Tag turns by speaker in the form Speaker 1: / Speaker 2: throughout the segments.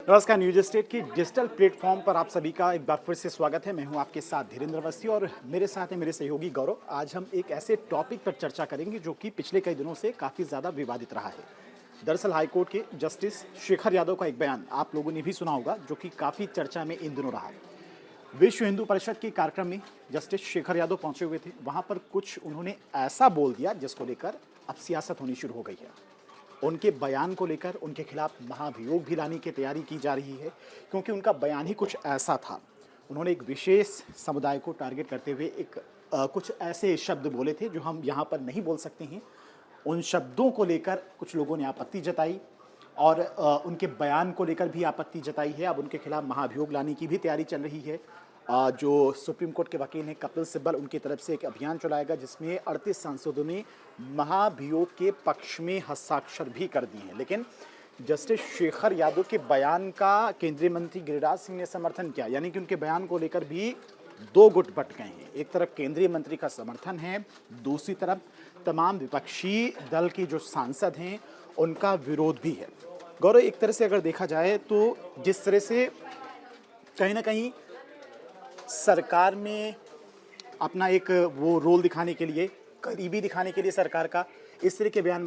Speaker 1: नमस्कार, news state की digital platform पर आप सभी का एक बार फिर से स्वागत है। मैं हूं आपके साथ धीरेन्द्र अवस्थी और मेरे साथ है मेरे सहयोगी गौरव। आज हम एक ऐसे टॉपिक पर चर्चा करेंगे जो कि पिछले कई दिनों से काफ़ी ज़्यादा विवादित रहा है। दरअसल हाईकोर्ट के जस्टिस शेखर यादव का एक बयान आप लोगों ने भी सुना होगा, जो कि काफ़ी चर्चा में इन दिनों रहा। विश्व हिंदू परिषद के कार्यक्रम में जस्टिस शेखर यादव पहुंचे हुए थे। वहां पर कुछ उन्होंने ऐसा बोल दिया जिसको लेकर अब सियासत होनी शुरू हो गई है। उनके बयान को लेकर उनके खिलाफ महाभियोग भी लाने की तैयारी की जा रही है, क्योंकि उनका बयान ही कुछ ऐसा था। उन्होंने एक विशेष समुदाय को टारगेट करते हुए कुछ ऐसे शब्द बोले थे जो हम यहाँ पर नहीं बोल सकते हैं। उन शब्दों को लेकर कुछ लोगों ने आपत्ति जताई और उनके बयान को लेकर भी आपत्ति जताई है। अब उनके खिलाफ महाभियोग लाने की भी तैयारी चल रही है। जो सुप्रीम कोर्ट के वकील हैं कपिल सिब्बल, उनकी तरफ से एक अभियान चलाएगा जिसमें 38 सांसदों ने महाभियोग के पक्ष में हस्ताक्षर भी कर दिए हैं। लेकिन जस्टिस शेखर यादव के बयान का केंद्रीय मंत्री गिरिराज सिंह ने समर्थन किया, यानी कि उनके बयान को लेकर भी दो गुट बट गए हैं। एक तरफ केंद्रीय मंत्री का समर्थन है, दूसरी तरफ तमाम विपक्षी दल के जो सांसद हैं उनका विरोध भी है। गौरव, एक तरह से अगर देखा जाए तो जिस तरह से कहीं ना कहीं सरकार में अपना एक वो रोल दिखाने के लिए, करीबी दिखाने के लिए सरकार का इस तरह के बयान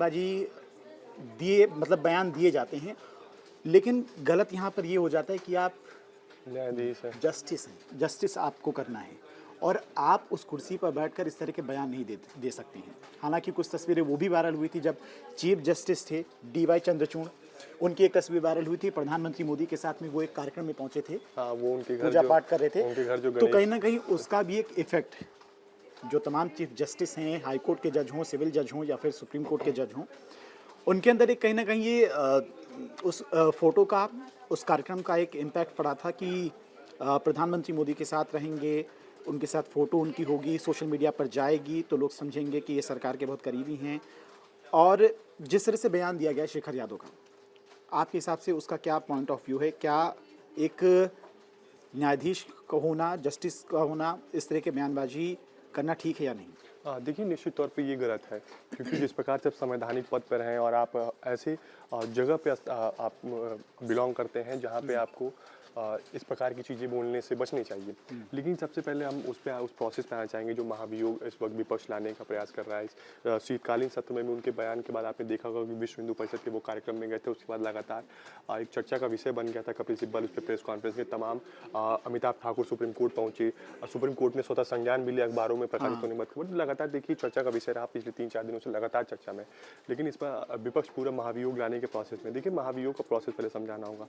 Speaker 1: दिए जाते हैं। लेकिन गलत यहाँ पर ये हो जाता है कि आप
Speaker 2: न्यायाधीश है,
Speaker 1: जस्टिस हैं, जस्टिस आपको करना है और आप उस कुर्सी पर बैठकर इस तरह के बयान नहीं दे सकते हैं। हालांकि कुछ तस्वीरें वो भी वायरल हुई थी जब चीफ जस्टिस थे DY चंद्रचूड़, उनकी एक तस्वीर वायरल हुई थी। प्रधानमंत्री मोदी के साथ में वो एक कार्यक्रम में पहुंचे थे,
Speaker 2: हाँ, वो उनके घर
Speaker 1: पूजा पाठ कर रहे थे।
Speaker 2: उनके घर जो
Speaker 1: तो कहीं ना कहीं उसका भी एक इफेक्ट, जो तमाम चीफ जस्टिस हैं, हाई कोर्ट के जज हों, सिविल जज हों या फिर सुप्रीम कोर्ट के जज हों, उनके अंदर एक कहीं ना कहीं ये उस फोटो का, उस कार्यक्रम का एक इम्पैक्ट पड़ा था कि प्रधानमंत्री मोदी के साथ रहेंगे, उनके साथ फ़ोटो उनकी होगी, सोशल मीडिया पर जाएगी तो लोग समझेंगे कि ये सरकार के बहुत करीबी हैं। और जिस तरह से बयान दिया गया शेखर यादव का, आपके हिसाब से उसका क्या पॉइंट ऑफ व्यू है? क्या एक न्यायाधीश का होना, जस्टिस का होना, इस तरह के बयानबाजी करना ठीक है या नहीं?
Speaker 2: देखिए, निश्चित तौर पे ये गलत है, क्योंकि जिस प्रकार से आप संवैधानिक पद पर हैं और आप ऐसे जगह पे आप बिलोंग करते हैं जहाँ पे आपको इस प्रकार की चीज़ें बोलने से बचनी चाहिए। लेकिन सबसे पहले हम उस प्रोसेस पे आना चाहेंगे जो महाभियोग इस वक्त विपक्ष लाने का प्रयास कर रहा है। शीतकालीन सत्र में भी उनके बयान के बाद आपने देखा होगा कि विश्व हिंदू परिषद के वो कार्यक्रम में गए थे। उसके बाद लगातार एक चर्चा का विषय बन गया था। कपिल सिब्बल उस पर प्रेस कॉन्फ्रेंस में तमाम अमिताभ ठाकुर सुप्रीम कोर्ट पहुंचे, सुप्रीम कोर्ट ने स्वतः संज्ञान भी लिया, अखबारों में प्रकाशित होने मत। लगातार देखिए चर्चा का विषय रहा पिछले 3-4 दिनों से लगातार चर्चा में। लेकिन इस पर विपक्ष पूरा महाभियोग लाने के प्रोसेस में, देखिए महाभियोग का प्रोसेस पहले समझाना होगा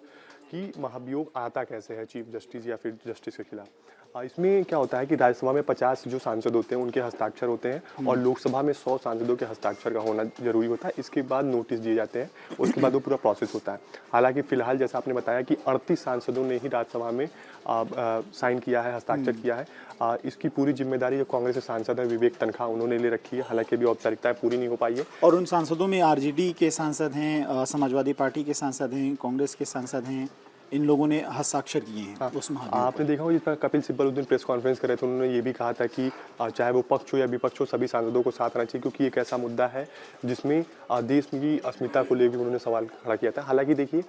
Speaker 2: कि महाभियोग आता कैसे है चीफ जस्टिस या फिर जस्टिस के खिलाफ। इसमें क्या होता है कि राज्यसभा में 50 जो सांसद होते हैं उनके हस्ताक्षर होते हैं और लोकसभा में 100 सांसदों के हस्ताक्षर का होना जरूरी होता है। इसके बाद नोटिस दिए जाते हैं, उसके बाद वो पूरा प्रोसेस होता है। हालांकि फिलहाल जैसा आपने बताया कि 38 सांसदों ने ही राज्यसभा में साइन किया है, हस्ताक्षर किया है। इसकी पूरी जिम्मेदारी जो कांग्रेस के सांसद है विवेक तनखा, उन्होंने ले रखी है। हालांकि अभी औपचारिकताएं पूरी नहीं हो पाई है।
Speaker 1: और उन सांसदों में RJD के सांसद हैं, समाजवादी पार्टी के सांसद हैं, कांग्रेस के सांसद हैं, इन लोगों ने हस्ताक्षर किए हैं। हाँ, उस
Speaker 2: आपने देखा होगा जिस पर कपिल सिब्बल उस दिन प्रेस कॉन्फ्रेंस कर रहे थे, उन्होंने ये भी कहा था कि चाहे वो पक्ष हो या विपक्ष हो, सभी सांसदों को साथ रहना चाहिए, क्योंकि एक ऐसा मुद्दा है जिसमें देश की अस्मिता को लेकर उन्होंने सवाल खड़ा किया था। हालांकि देखिए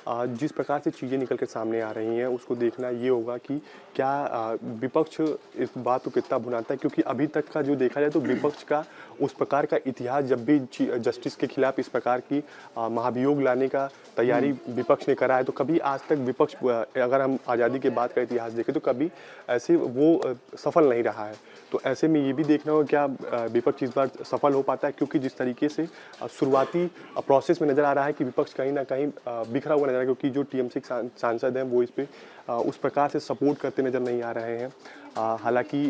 Speaker 2: जिस प्रकार से चीज़ें निकल कर सामने आ रही हैं उसको देखना ये होगा कि क्या विपक्ष इस बात को कितना भुनाता है, क्योंकि अभी तक का जो देखा जाए तो विपक्ष का उस प्रकार का इतिहास, जब भी जस्टिस के खिलाफ इस प्रकार की महाभियोग लाने का तैयारी विपक्ष ने करा है, तो कभी आज तक विपक्ष, अगर हम आज़ादी के बाद का इतिहास देखें तो कभी ऐसे वो सफल नहीं रहा है। तो ऐसे में ये भी देखना होगा क्या विपक्ष इस बार सफल हो पाता है, क्योंकि जिस तरीके से शुरुआती प्रोसेस में नज़र आ रहा है कि विपक्ष कहीं ना कहीं बिखरा हुआ नजर आ रहा है, क्योंकि जो TMC सांसद हैं वो इस पे उस प्रकार से सपोर्ट करते नजर नहीं आ रहे हैं। हालांकि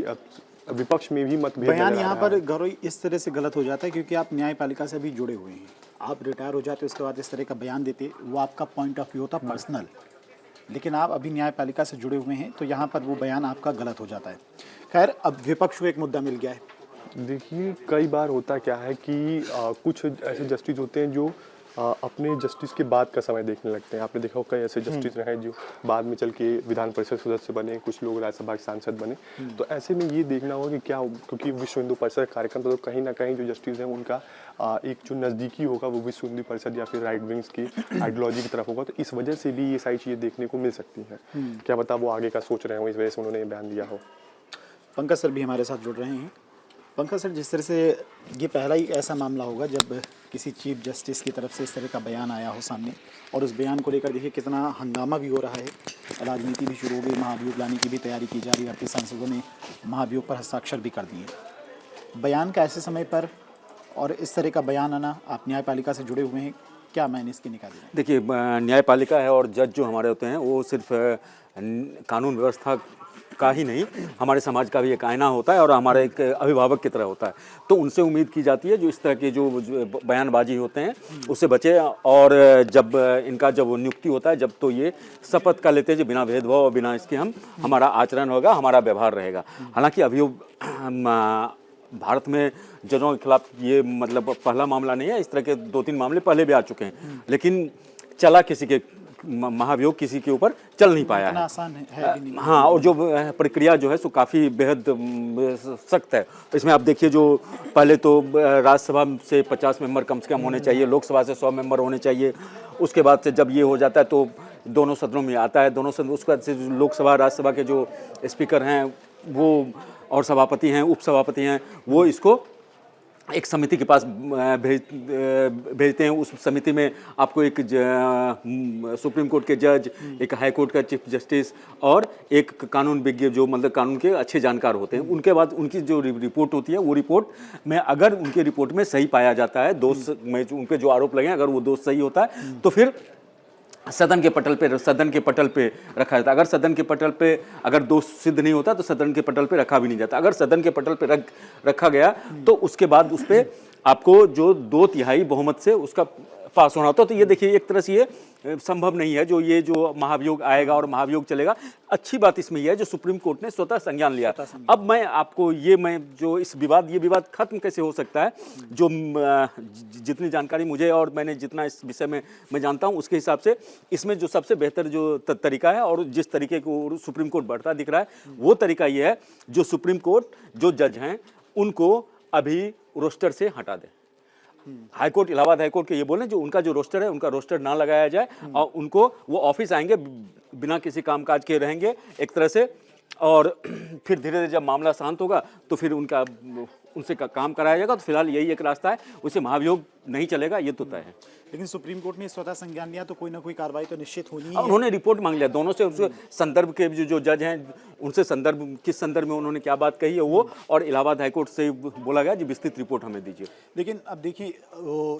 Speaker 2: विपक्ष में भी मतभेद
Speaker 1: बयान यहाँ पर गौरव इस तरह से गलत हो जाता है क्योंकि आप न्यायपालिका से भी जुड़े हुए हैं। आप रिटायर हो जाते उसके बाद इस तरह का बयान देते, वो आपका पॉइंट ऑफ व्यू होता पर्सनल, लेकिन आप अभी न्यायपालिका से जुड़े हुए हैं तो यहाँ पर वो बयान आपका गलत हो जाता है। खैर, अब विपक्ष को एक मुद्दा मिल गया है।
Speaker 2: देखिए कई बार होता क्या है कि कुछ ऐसे जस्टिस होते हैं जो अपने जस्टिस के बाद का समय देखने लगते हैं। आपने देखा होगा कई ऐसे जस्टिस रहे जो बाद में चल के विधान परिषद सदस्य बने, कुछ लोग राज्यसभा के सांसद बने। तो ऐसे में ये देखना होगा कि क्या, क्योंकि विश्व हिंदू परिषद का कार्यक्रम था, तो कहीं ना कहीं जो जस्टिस हैं उनका एक जो नज़दीकी होगा वो विश्व हिंदू परिषद या फिर राइट विंग्स की आइडियोलॉजी की तरफ होगा। तो इस वजह से भी ये सारी चीज़ें देखने को मिल सकती हैं। क्या पता वो आगे का सोच रहे हो, इस वजह से उन्होंने बयान दिया हो।
Speaker 1: पंकज सर भी हमारे साथ जुड़ रहे हैं। पंकज सर, जिस तरह से ये पहला ही ऐसा मामला होगा जब किसी चीफ जस्टिस की तरफ से इस तरह का बयान आया हो सामने, और उस बयान को लेकर देखिए कितना हंगामा भी हो रहा है, राजनीति भी शुरू हो गई, महाभियोग लाने की भी तैयारी की जा रही है, आपके सांसदों ने महाभियोग पर हस्ताक्षर भी कर दिए। बयान का ऐसे समय पर और इस तरह का बयान आना, आप न्यायपालिका से जुड़े हुए हैं, क्या मायने इसके निकाले हैं?
Speaker 3: देखिए, न्यायपालिका है और जज जो हमारे होते हैं वो सिर्फ कानून व्यवस्था का ही नहीं, हमारे समाज का भी एक आईना होता है और हमारा एक अभिभावक की तरह होता है। तो उनसे उम्मीद की जाती है जो इस तरह के जो बयानबाजी होते हैं उससे बचे, और जब इनका जब नियुक्ति होता है जब, तो ये शपथ का लेते हैं जो बिना भेदभाव और बिना इसके हमारा आचरण होगा, हमारा व्यवहार रहेगा। हालांकि अभियोग भारत में जजों के खिलाफ ये मतलब पहला मामला नहीं है, इस तरह के 2-3 मामले पहले भी आ चुके हैं, लेकिन चला किसी के महाभियोग किसी के ऊपर चल नहीं पाया है।
Speaker 1: आसान है भी नहीं।
Speaker 3: हाँ, और जो प्रक्रिया जो है सो काफ़ी बेहद सख्त है। तो इसमें आप देखिए, जो पहले तो राज्यसभा से 50 मेंबर कम से कम होने चाहिए, लोकसभा से 100 मेंबर होने चाहिए। उसके बाद से जब ये हो जाता है तो दोनों सदनों में आता है, दोनों सदन, उसके बाद से लोकसभा राज्यसभा के जो स्पीकर हैं वो और सभापति हैं, उपसभापति हैं, वो इसको एक समिति के पास भेजते हैं। उस समिति में आपको एक सुप्रीम कोर्ट के जज, एक हाई कोर्ट का चीफ जस्टिस और एक कानून विज्ञ जो मतलब कानून के अच्छे जानकार होते हैं। उनके बाद उनकी जो रिपोर्ट होती है, वो रिपोर्ट में अगर उनकी रिपोर्ट में सही पाया जाता है, दोष में उनके जो आरोप लगे, अगर वो दोष सही होता है तो फिर सदन के पटल पे रखा जाता है। अगर सदन के पटल पे अगर दोष सिद्ध नहीं होता तो सदन के पटल पे रखा भी नहीं जाता। अगर सदन के पटल पे रखा गया तो उसके बाद उस पे आपको जो 2/3 बहुमत से उसका पास होना होता है। तो ये देखिए, एक तरह से ये संभव नहीं है जो महाभियोग आएगा और महाभियोग चलेगा। अच्छी बात इसमें यह है जो सुप्रीम कोर्ट ने स्वतः संज्ञान लिया। अब मैं आपको ये विवाद खत्म कैसे हो सकता है, जो जितनी जानकारी मुझे और मैंने जितना इस विषय में मैं जानता हूं, उसके हिसाब से इसमें जो सबसे बेहतर जो तरीका है और जिस तरीके को सुप्रीम कोर्ट बढ़ता दिख रहा है, वो तरीका ये है जो सुप्रीम कोर्ट जो जज हैं उनको अभी रोस्टर से हटा दे। High court, Allahabad high court के ये बोले जो उनका जो रोस्टर है, उनका रोस्टर ना लगाया जाए और उनको वो ऑफिस आएंगे, बिना किसी कामकाज के रहेंगे एक तरह से, और फिर धीरे धीरे जब मामला शांत होगा तो फिर उनसे काम कराया जाएगा। तो फिलहाल यही एक रास्ता है, उससे महाभियोग नहीं चलेगा, ये तो तय है।
Speaker 1: लेकिन सुप्रीम कोर्ट ने स्वतः संज्ञान लिया तो कोई ना कोई कार्रवाई तो निश्चित होनी है।
Speaker 3: उन्होंने रिपोर्ट मांग लिया दोनों से, उसके संदर्भ के जो जज हैं उनसे किस संदर्भ में उन्होंने क्या बात कही है वो, और इलाहाबाद हाईकोर्ट से बोला गया जी विस्तृत रिपोर्ट हमें दीजिए।
Speaker 1: लेकिन अब देखिए,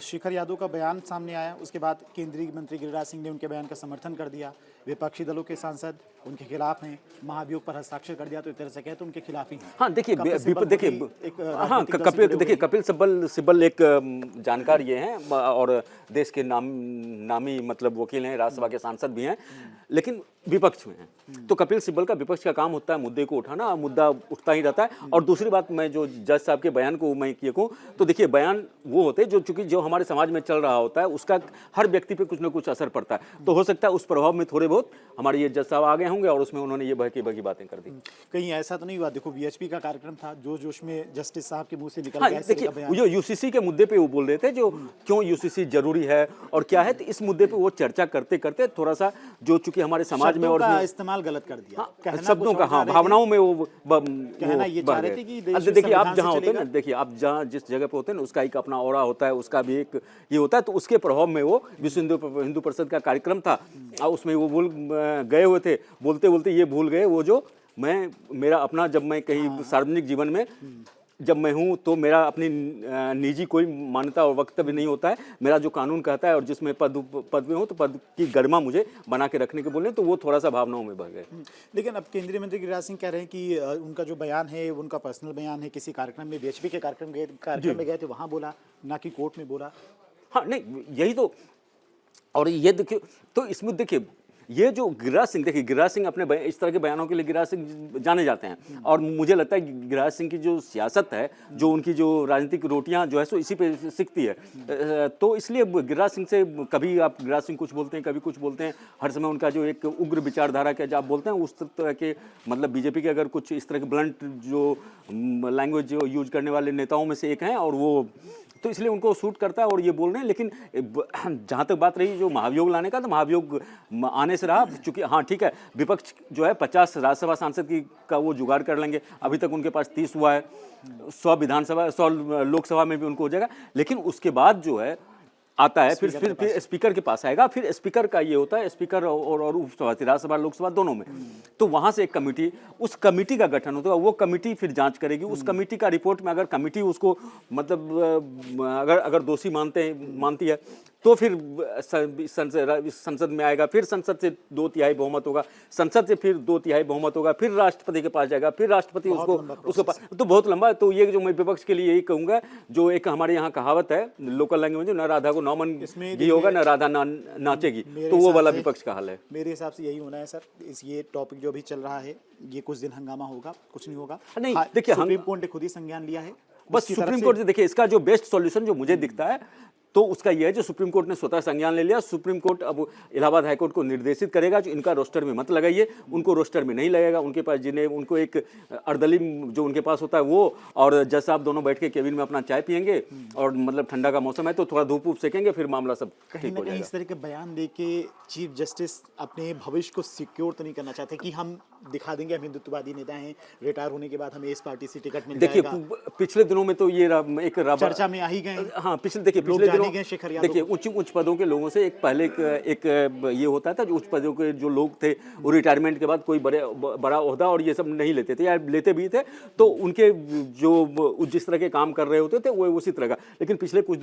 Speaker 1: शेखर यादव का बयान सामने आया, उसके बाद केंद्रीय मंत्री गिरिराज सिंह ने उनके बयान का समर्थन कर दिया, विपक्षी दलों के सांसद उनके खिलाफ हैं, महाभियोग पर हस्ताक्षर कर दिया, तो एक तरह से कहे तो उनके खिलाफ ही हैं।
Speaker 3: हाँ देखिए, कपिल सिब्बल एक जानकार ये हैं और देश के नामी मतलब वकील हैं, राज्यसभा के सांसद भी हैं, लेकिन विपक्ष में हैं। तो कपिल सिब्बल का विपक्ष का काम होता है मुद्दे को उठाना, मुद्दा उठता ही रहता है। और दूसरी बात, मैं जो जज साहब के बयान को मैं ये कहूँ तो देखिए, बयान वो होते हैं चूंकि जो हमारे समाज में चल रहा होता है उसका हर व्यक्ति पे कुछ ना कुछ असर पड़ता है। तो हो सकता है उस प्रभाव में थोड़े बहुत हमारे ये जज साहब आ गए होंगे और उसमें उन्होंने ये बहकी बातें कर दी।
Speaker 1: कहीं ऐसा तो नहीं हुआ? देखो, वीएचपी का कार्यक्रम था, जोश में जस्टिस साहब के मुंह से निकल गया।
Speaker 3: देखिए, जो यूसीसी के मुद्दे पे वो बोल रहे थे, जो क्यों यूसीसी जरूरी है और क्या है, तो इस मुद्दे पे वो चर्चा करते करते थोड़ा सा जो चूंकि हमारे समाज में और
Speaker 1: इस्तेमाल गलत कर दिया,
Speaker 3: शब्दों का, हाँ, भावनाओं में वो
Speaker 1: कहना ये चाह रहे थे कि
Speaker 3: देखिए, आप जहाँ होते हैं ना, देखिए आप जहाँ जिस जगह पे होते हैं ना, उसका एक अपना ऑरा होता है, उसका भी एक ये होता है। तो उसके प्रभाव में वो विश्व हिंदू परिषद का कार्यक्रम था, उसमें वो भूल गए हुए थे, बोलते बोलते ये भूल गए वो जो मेरा अपना, जब मैं कहीं सार्वजनिक जीवन में जब मैं हूँ तो मेरा अपनी निजी कोई मान्यता और वक्तव्य नहीं होता है, मेरा जो कानून कहता है, और जिसमें पद में हो तो पद की गरिमा मुझे बना के रखने के बोले, तो वो थोड़ा सा भावनाओं में बह गए।
Speaker 1: लेकिन अब केंद्रीय मंत्री गिरिराज सिंह कह रहे हैं कि उनका जो बयान है उनका पर्सनल बयान है, किसी कार्यक्रम में, बीएचपी के कार्यक्रम में गए थे, वहाँ बोला, ना कि कोर्ट में बोला।
Speaker 3: हाँ नहीं, यही तो, और ये देखिए, तो इसमें देखिए ये जो गिरिराज सिंह, देखिए गिरिराज सिंह अपने इस तरह के बयानों के लिए गिरिराज सिंह जाने जाते हैं, और मुझे लगता है कि गिरिराज सिंह की जो सियासत है, जो उनकी जो राजनीतिक रोटियां जो है सो इसी पे सिकती है। तो इसलिए गिरिराज सिंह से कभी आप गिरिराज सिंह कुछ बोलते हैं, कभी कुछ बोलते हैं, हर समय उनका जो एक उग्र विचारधारा के जो आप बोलते हैं उस तरह के, मतलब बीजेपी के अगर कुछ इस तरह के ब्लंट जो लैंग्वेज यूज करने वाले नेताओं में से एक हैं, और वो तो इसलिए उनको सूट करता है और ये बोल रहे हैं। लेकिन जहाँ तक बात रही जो महाभियोग लाने का, तो महाभियोग आने से रहा, चूंकि हाँ ठीक है, विपक्ष जो है 50 राज्यसभा सांसद का वो जुगाड़ कर लेंगे, अभी तक उनके पास 30 हुआ है, 100 विधानसभा 100 लोकसभा में भी उनको हो जाएगा। लेकिन उसके बाद जो है आता है फिर स्पीकर के पास आएगा, फिर स्पीकर का ये होता है, स्पीकर और उपसभापति राज्यसभा लोकसभा दोनों में, तो वहां से एक कमेटी, उस कमेटी का गठन होता है, वो कमेटी फिर जांच करेगी, उस कमेटी का रिपोर्ट में अगर कमेटी उसको मतलब अगर दोषी मानती है तो फिर संसद में आएगा, फिर संसद से 2/3 बहुमत होगा, संसद से फिर 2/3 बहुमत होगा, फिर राष्ट्रपति के पास जाएगा, फिर राष्ट्रपति उसको तो बहुत लंबा है। तो ये जो मैं विपक्ष के लिए यही कहूंगा, जो एक हमारे यहाँ कहावत है लोकल लैंग्वेज में, न राधा को नौमन घी होगा न राधा नाचेगी, तो वो वाला विपक्ष का हाल है।
Speaker 1: मेरे हिसाब से यही होना है सर। ये टॉपिक जो अभी चल रहा है, ये कुछ दिन हंगामा होगा, कुछ नहीं होगा।
Speaker 3: नहीं देखिए,
Speaker 1: सुप्रीम कोर्ट ने खुद ही संज्ञान लिया है,
Speaker 3: बस सुप्रीम कोर्ट देखिए इसका जो बेस्ट सॉल्यूशन जो मुझे दिखता है तो उसका यह है, जो सुप्रीम कोर्ट ने स्वतः संज्ञान ले लिया, सुप्रीम कोर्ट अब इलाहाबाद हाईकोर्ट को निर्देशित करेगा जो इनका रोस्टर में मत लगाइए, उनको रोस्टर में नहीं लगेगा, उनके पास जिन्हें उनको एक अर्दली जो उनके पास होता है वो, और जज साहब दोनों बैठ के केबिन में अपना चाय पियेंगे, और मतलब ठंडा का मौसम है तो थोड़ा धूप वूप सेकेंगे, फिर मामला सब
Speaker 1: कहीं ना कहीं इस तरह के बयान देके चीफ जस्टिस अपने भविष्य को सिक्योर तो नहीं करना चाहते कि हम दिखा देंगे हम हिंदुत्ववादी नेता हैं, रिटायर होने के बाद हमें इस पार्टी से टिकट मिल जाएगा।
Speaker 3: देखिए पिछले दिनों में तो ये एक
Speaker 1: चर्चा में आ ही गए।
Speaker 3: हाँ पिछले दिनों शेखर यादव, देखिए उच्च पदों के लोगों से एक पहले एक ये होता था, जो उच्च पदों के जो लोग थे वो रिटायरमेंट के बाद कोई बड़ा ओहदा और ये सब नहीं लेते थे, या लेते भी थे तो उनके जो जिस तरह के काम कर रहे होते थे वो उसी तरह का। लेकिन पिछले कुछ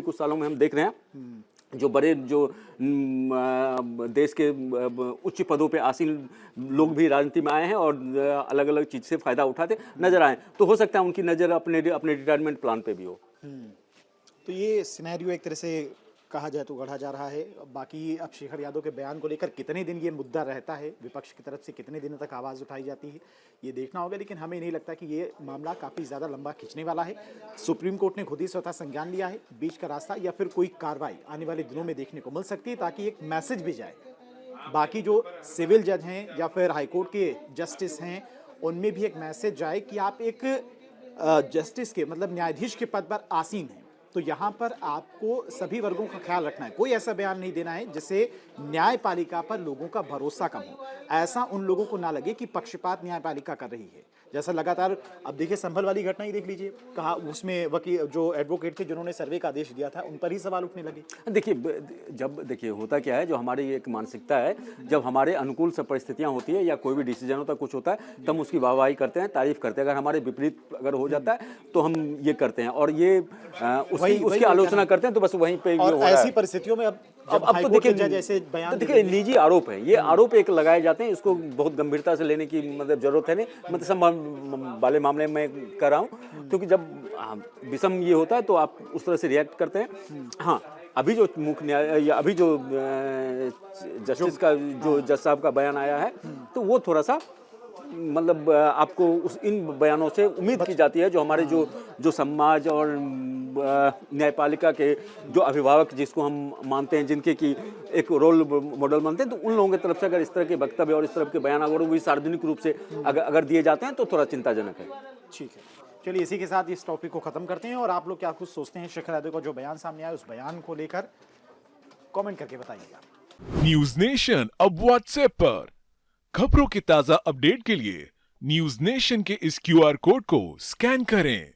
Speaker 3: सालों में हम देख रहे हैं जो बड़े जो देश के उच्च पदों पे आसीन लोग भी राजनीति में आए हैं और अलग अलग चीज से फायदा उठाते नजर आए, तो हो सकता है उनकी नजर अपने रिटायरमेंट प्लान पे भी हो।
Speaker 1: तो ये सिनेरियो एक तरह से कहा जाए तो गढ़ा जा रहा है। बाकी अब शेखर यादव के बयान को लेकर कितने दिन ये मुद्दा रहता है, विपक्ष की तरफ से कितने दिनों तक आवाज़ उठाई जाती है, ये देखना होगा। लेकिन हमें नहीं लगता कि ये मामला काफ़ी ज़्यादा लंबा खींचने वाला है। सुप्रीम कोर्ट ने खुद ही स्वतः संज्ञान लिया है, बीच का रास्ता या फिर कोई कार्रवाई आने वाले दिनों में देखने को मिल सकती है, ताकि एक मैसेज भी जाए। बाकी जो सिविल जज हैं या फिर हाईकोर्ट के जस्टिस हैं, उनमें भी एक मैसेज जाए कि आप एक जस्टिस के मतलब न्यायाधीश के पद पर आसीन हैं, तो यहाँ पर आपको सभी वर्गों का ख्याल रखना है। कोई ऐसा बयान नहीं देना है जिससे न्यायपालिका पर लोगों का भरोसा कम हो, ऐसा उन लोगों को ना लगे कि पक्षपात न्यायपालिका कर रही है। जैसा लगातार अब देखिए संभल वाली घटना ही देख लीजिए, कहा उसमें वकील जो एडवोकेट थे जिन्होंने सर्वे का आदेश दिया था, उन पर ही सवाल उठने लगे।
Speaker 3: देखिए होता क्या है, जो हमारी एक मानसिकता है, जब हमारे अनुकूल सब परिस्थितियां होती है या कोई भी डिसीजन होता है, कुछ होता है, तब उसकी वाहवाही करते हैं, तारीफ करते हैं। अगर हमारे विपरीत अगर हो जाता है तो हम ये करते हैं और ये उसकी आलोचना करते हैं, तो बस वहीं पे
Speaker 1: और ऐसी परिस्थितियों में अब तो देखिए जैसे बयान
Speaker 3: देखिए निजी आरोप है, ये आरोप एक लगाए जाते हैं, इसको बहुत गंभीरता से लेने की मतलब जरूरत है नहीं, मतलब वाले मामले में कर रहा हूँ, क्योंकि जब विषम ये होता है तो आप उस तरह से रिएक्ट करते हैं। हाँ अभी जो मुख्य न्याय या अभी जो जस्टिस का जो जज साहब का बयान आया है, तो वो थोड़ा सा मतलब आपको इन बयानों से उम्मीद की जाती है, जो हमारे जो समाज और न्यायपालिका के जो अभिभावक जिसको हम मानते हैं, जिनके की एक रोल मॉडल मानते हैं, तो उन लोगों की तरफ से अगर इस तरह के वक्तव्य और इस तरह के बयान अगर वो सार्वजनिक रूप से अगर दिए जाते हैं तो थोड़ा चिंताजनक है।
Speaker 1: ठीक है, चलिए इसी के साथ इस टॉपिक को खत्म करते हैं। और आप लोग क्या कुछ सोचते हैं शेखर यादव का जो बयान सामने आया, उस बयान को लेकर कमेंट करके बताइएगा।
Speaker 4: न्यूज नेशन अब व्हाट्सएप पर खबरों के ताजा अपडेट के लिए न्यूज नेशन के इस QR कोड को स्कैन करें।